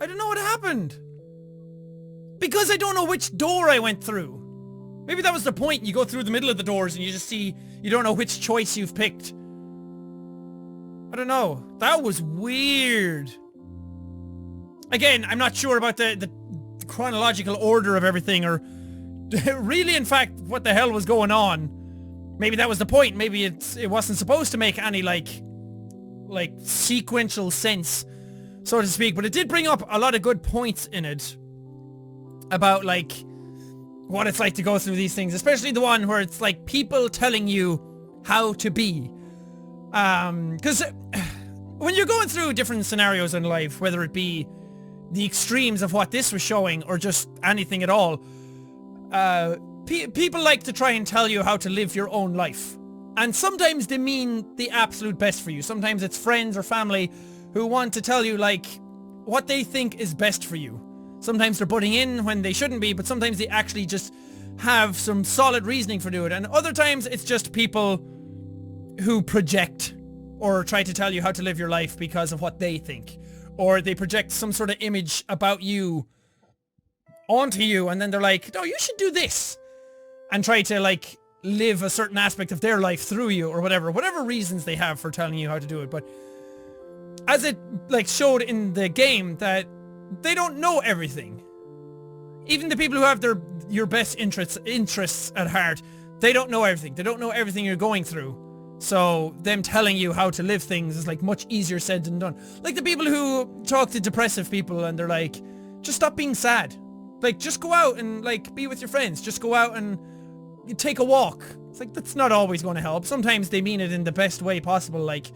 I don't know what happened. Because I don't know which door I went through. Maybe that was the point. You go through the middle of the doors and you just see, you don't know which choice you've picked. I don't know. That was weird. Again, I'm not sure about the chronological order of everything, or really, in fact, what the hell was going on. Maybe that was the point. Maybe it wasn't supposed to make any, like sequential sense, so to speak. But it did bring up a lot of good points in it about, like, what it's like to go through these things. Especially the one where it's, like, people telling you how to be. Because when you're going through different scenarios in life, whether it be the extremes of what this was showing or just anything at all, people like to try and tell you how to live your own life. And sometimes they mean the absolute best for you. Sometimes it's friends or family who want to tell you, like, what they think is best for you. Sometimes they're butting in when they shouldn't be, but sometimes they actually just have some solid reasoning for doing it. And other times it's just people who project or try to tell you how to live your life because of what they think. Or they project some sort of image about you onto you, and then they're like, no, you should do this. And try to, like, live a certain aspect of their life through you, or whatever reasons they have for telling you how to do it. But as it, like, showed in the game, that they don't know everything. Even the people who have your best interests at heart, they don't know everything. They don't know everything you're going through. So them telling you how to live things is, like, much easier said than done. Like the people who talk to depressive people and they're like, just stop being sad. Like, just go out and, like, be with your friends. Just go out and take a walk. It's like, that's not always going to help. Sometimes they mean it in the best way possible. Like,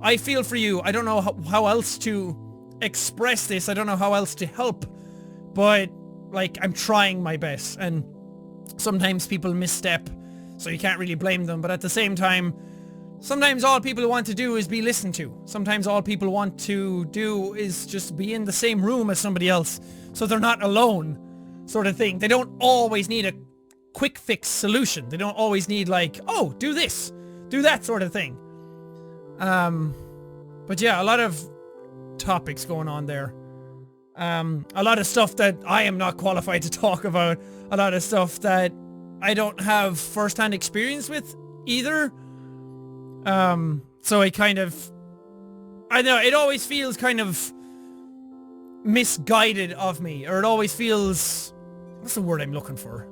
I feel for you. I don't know how else to express this. I don't know how else to help. But, like, I'm trying my best. And sometimes people misstep, so you can't really blame them. But at the same time, sometimes all people want to do is be listened to. Sometimes all people want to do is just be in the same room as somebody else, so they're not alone, sort of thing. They don't always need a quick fix solution. They don't always need, like, oh, do this, do that sort of thing. But yeah, a lot of topics going on there. A lot of stuff that I am not qualified to talk about. A lot of stuff that I don't have first-hand experience with either. So it kind of, I don't know, it always feels kind of misguided of me, or it always feels, what's the word I'm looking for?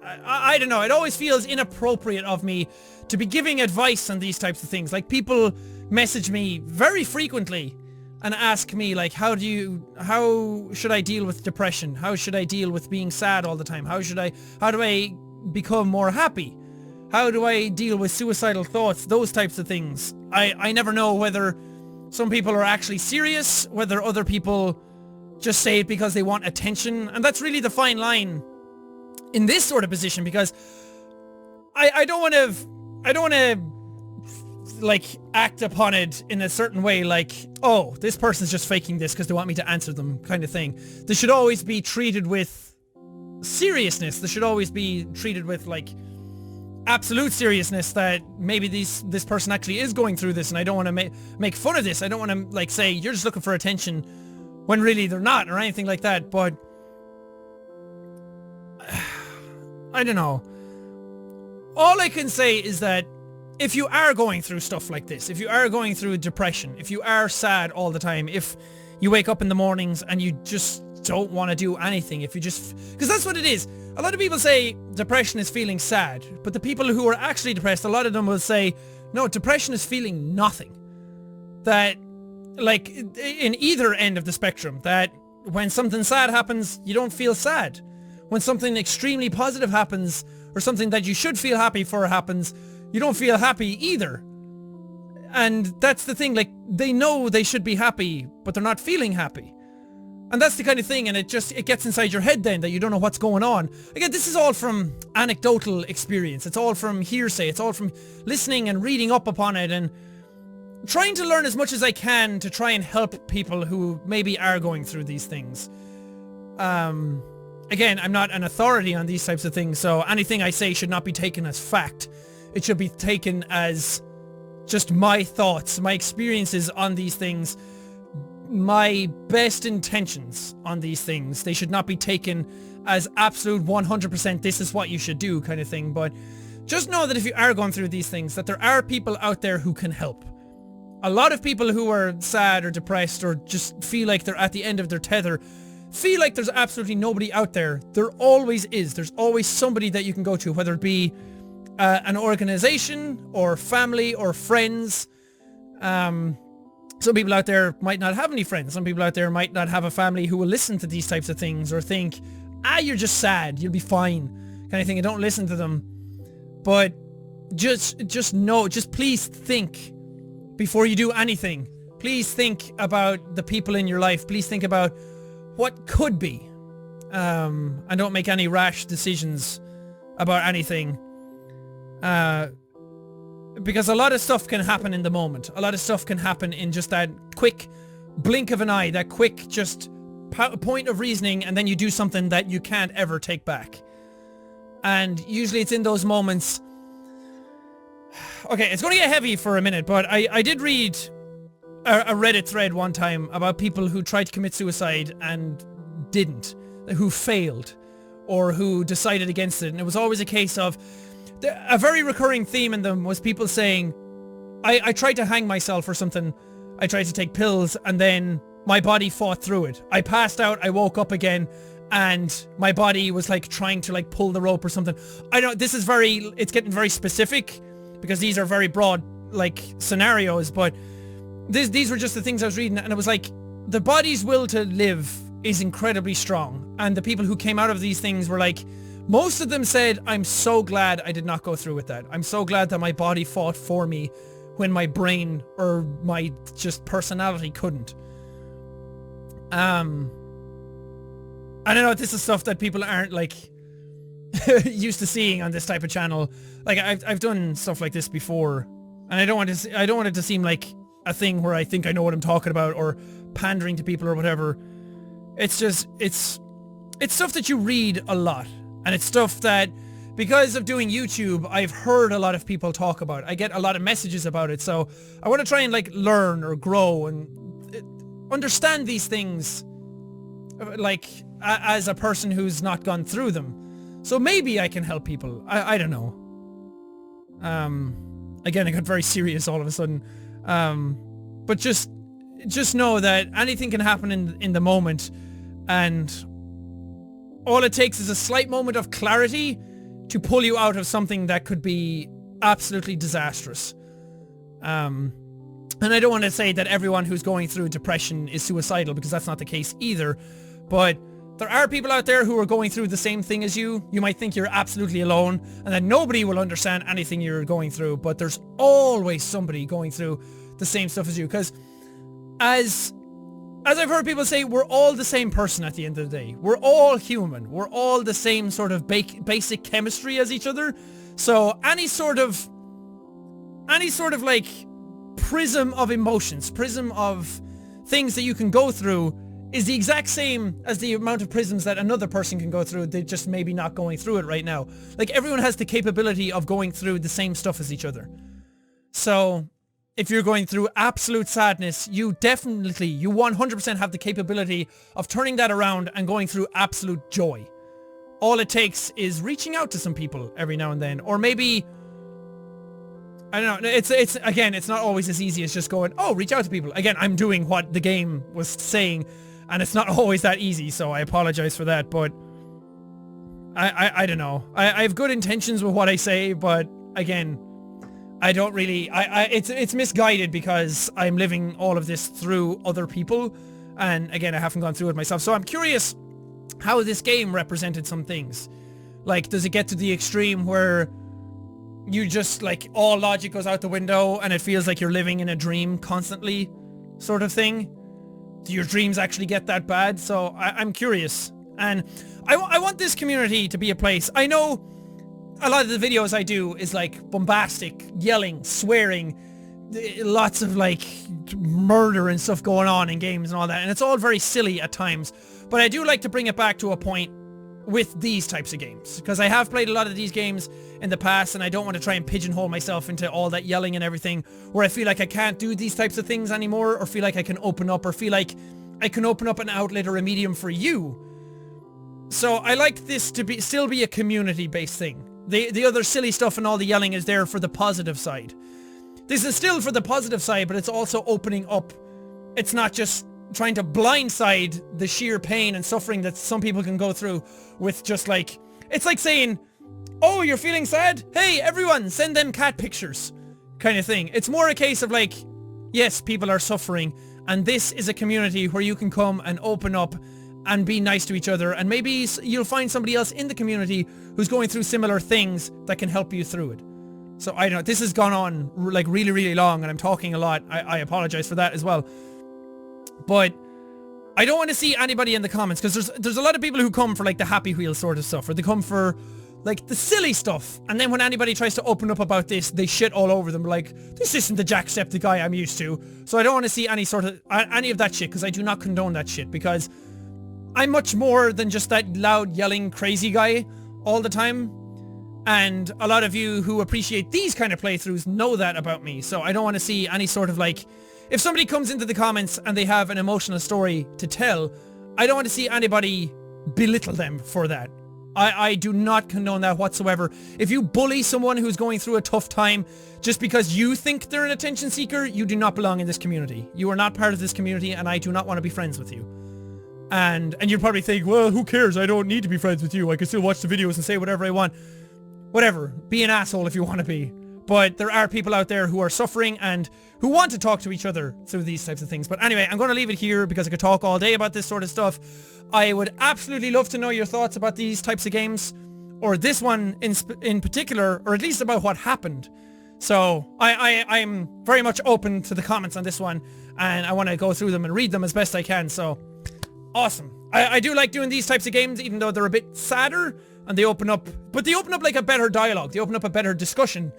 I don't know, it always feels inappropriate of me to be giving advice on these types of things. Like, people message me very frequently and ask me, like, how should I deal with depression? How should I deal with being sad all the time? How do I become more happy? How do I deal with suicidal thoughts? Those types of things. I never know whether some people are actually serious, whether other people just say it because they want attention. And that's really the fine line in this sort of position, because I don't want to like act upon it in a certain way, like, oh, this person's just faking this because they want me to answer them, kind of thing. They should always be treated with seriousness. They should always be treated with, like, absolute seriousness, that maybe this person actually is going through this, and I don't want to make fun of this. I don't want to, like, say you're just looking for attention when really they're not, or anything like that. But I don't know. All I can say is that if you are going through stuff like this, if you are going through depression, if you are sad all the time, if you wake up in the mornings and you just don't want to do anything, if you just, because that's what it is. A lot of people say depression is feeling sad, but the people who are actually depressed, a lot of them will say, no, depression is feeling nothing. That, like, in either end of the spectrum, that when something sad happens, you don't feel sad. When something extremely positive happens, or something that you should feel happy for happens, you don't feel happy either. And that's the thing, like, they know they should be happy, but they're not feeling happy. And that's the kind of thing, and it gets inside your head then, that you don't know what's going on. Again, this is all from anecdotal experience. It's all from hearsay. It's all from listening and reading up upon it, and trying to learn as much as I can to try and help people who maybe are going through these things. Again, I'm not an authority on these types of things, so anything I say should not be taken as fact. It should be taken as just my thoughts, my experiences on these things, my best intentions on these things. They should not be taken as absolute 100% this is what you should do kind of thing, but just know that if you are going through these things, that there are people out there who can help. A lot of people who are sad or depressed or just feel like they're at the end of their tether feel like there's absolutely nobody out there. There always is. There's always somebody that you can go to, whether it be an organization or family or friends. Some people out there might not have any friends. Some people out there might not have a family who will listen to these types of things or think, you're just sad, you'll be fine, kind of thing, and don't listen to them. But just know, just please think before you do anything. Please think about the people in your life. Please think about what could be. And don't make any rash decisions about anything. Because a lot of stuff can happen in the moment. A lot of stuff can happen in just that quick blink of an eye, that quick just point of reasoning, and then you do something that you can't ever take back. And usually it's in those moments. Okay, it's going to get heavy for a minute, but I did read a Reddit thread one time about people who tried to commit suicide and didn't, who failed, or who decided against it. And it was always a case of, a very recurring theme in them was people saying, I tried to hang myself or something, I tried to take pills, and then my body fought through it. I passed out, I woke up again, and my body was like trying to like pull the rope or something. I don't, this is it's getting very specific, because these are very broad like scenarios, but these were just the things I was reading, and it was like, the body's will to live is incredibly strong, and the people who came out of these things were like, most of them said, I'm so glad I did not go through with that. I'm so glad that my body fought for me when my brain or my just personality couldn't. I don't know, this is stuff that people aren't like used to seeing on this type of channel. Like I've done stuff like this before, and I don't want it to seem like a thing where I think I know what I'm talking about or pandering to people or whatever. It's just, it's stuff that you read a lot, and it's stuff that, because of doing YouTube, I've heard a lot of people talk about. I get a lot of messages about it, so I want to try and like learn or grow and understand these things, like as a person who's not gone through them. So maybe I can help people. I don't know. Again, I got very serious all of a sudden. But just know that anything can happen in the moment, and all it takes is a slight moment of clarity to pull you out of something that could be absolutely disastrous. And I don't want to say that everyone who's going through depression is suicidal, because that's not the case either. But there are people out there who are going through the same thing as you. You might think you're absolutely alone and that nobody will understand anything you're going through, but there's always somebody going through the same stuff as you. Because as I've heard people say, we're all the same person at the end of the day. We're all human. We're all the same sort of basic chemistry as each other. So any sort of like prism of emotions, prism of things that you can go through is the exact same as the amount of prisms that another person can go through. They're just maybe not going through it right now. Like, everyone has the capability of going through the same stuff as each other. So if you're going through absolute sadness, you 100% have the capability of turning that around and going through absolute joy. All it takes is reaching out to some people every now and then, or maybe, I don't know, it's not always as easy as just going, oh, reach out to people. Again, I'm doing what the game was saying, and it's not always that easy, so I apologize for that, but I don't know. I have good intentions with what I say, but again, I don't really, it's misguided because I'm living all of this through other people, and again, I haven't gone through it myself, so I'm curious how this game represented some things. Like, does it get to the extreme where you just, like, all logic goes out the window and it feels like you're living in a dream constantly, sort of thing? Do your dreams actually get that bad? So I'm curious, and I want this community to be a place. I know a lot of the videos I do is like bombastic, yelling, swearing, lots of like murder and stuff going on in games and all that, and it's all very silly at times, but I do like to bring it back to a point with these types of games, because I have played a lot of these games in the past and I don't want to try and pigeonhole myself into all that yelling and everything where I feel like I can't do these types of things anymore, or feel like I can open up, or feel like I can open up an outlet or a medium for you. So I like this to still be a community-based thing. The other silly stuff and all the yelling is there for the positive side. This is still for the positive side, but it's also opening up. It's not just trying to blindside the sheer pain and suffering that some people can go through with just like, it's like saying, oh, you're feeling sad? Hey, everyone, send them cat pictures kind of thing. It's more a case of like, yes, people are suffering, and this is a community where you can come and open up and be nice to each other, and maybe you'll find somebody else in the community who's going through similar things that can help you through it. So I don't know, this has gone on like really long and I'm talking a lot. I apologize for that as well. But I don't want to see anybody in the comments, because there's a lot of people who come for like the happy wheel sort of stuff, or they come for like the silly stuff, and then when anybody tries to open up about this, they shit all over them like, this isn't the JackSepticEye I'm used to. So I don't want to see any of that shit, because I do not condone that shit, because I'm much more than just that loud yelling crazy guy all the time. And a lot of you who appreciate these kind of playthroughs know that about me. So I don't want to see any sort of like, if somebody comes into the comments and they have an emotional story to tell, I don't want to see anybody belittle them for that. I do not condone that whatsoever. If you bully someone who's going through a tough time just because you think they're an attention seeker, you do not belong in this community. You are not part of this community, and I do not want to be friends with you. And you'll probably think, well, who cares? I don't need to be friends with you. I can still watch the videos and say whatever I want. Whatever. Be an asshole if you want to be. But there are people out there who are suffering and who want to talk to each other through these types of things. But anyway, I'm going to leave it here because I could talk all day about this sort of stuff. I would absolutely love to know your thoughts about these types of games, or this one in particular, or at least about what happened. So I'm very much open to the comments on this one, and I want to go through them and read them as best I can. So awesome. I do like doing these types of games, even though they're a bit sadder, and they open up like a better dialogue. They open up a better discussion,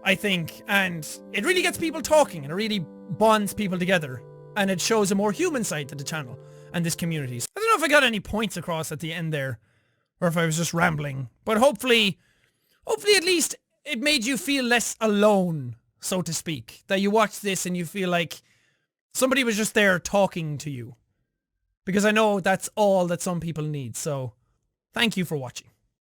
I think, and it really gets people talking, and it really bonds people together, and it shows a more human side to the channel and this community. So I don't know if I got any points across at the end there, or if I was just rambling, but hopefully at least it made you feel less alone, so to speak, that you watch this and you feel like somebody was just there talking to you, because I know that's all that some people need. So thank you for watching.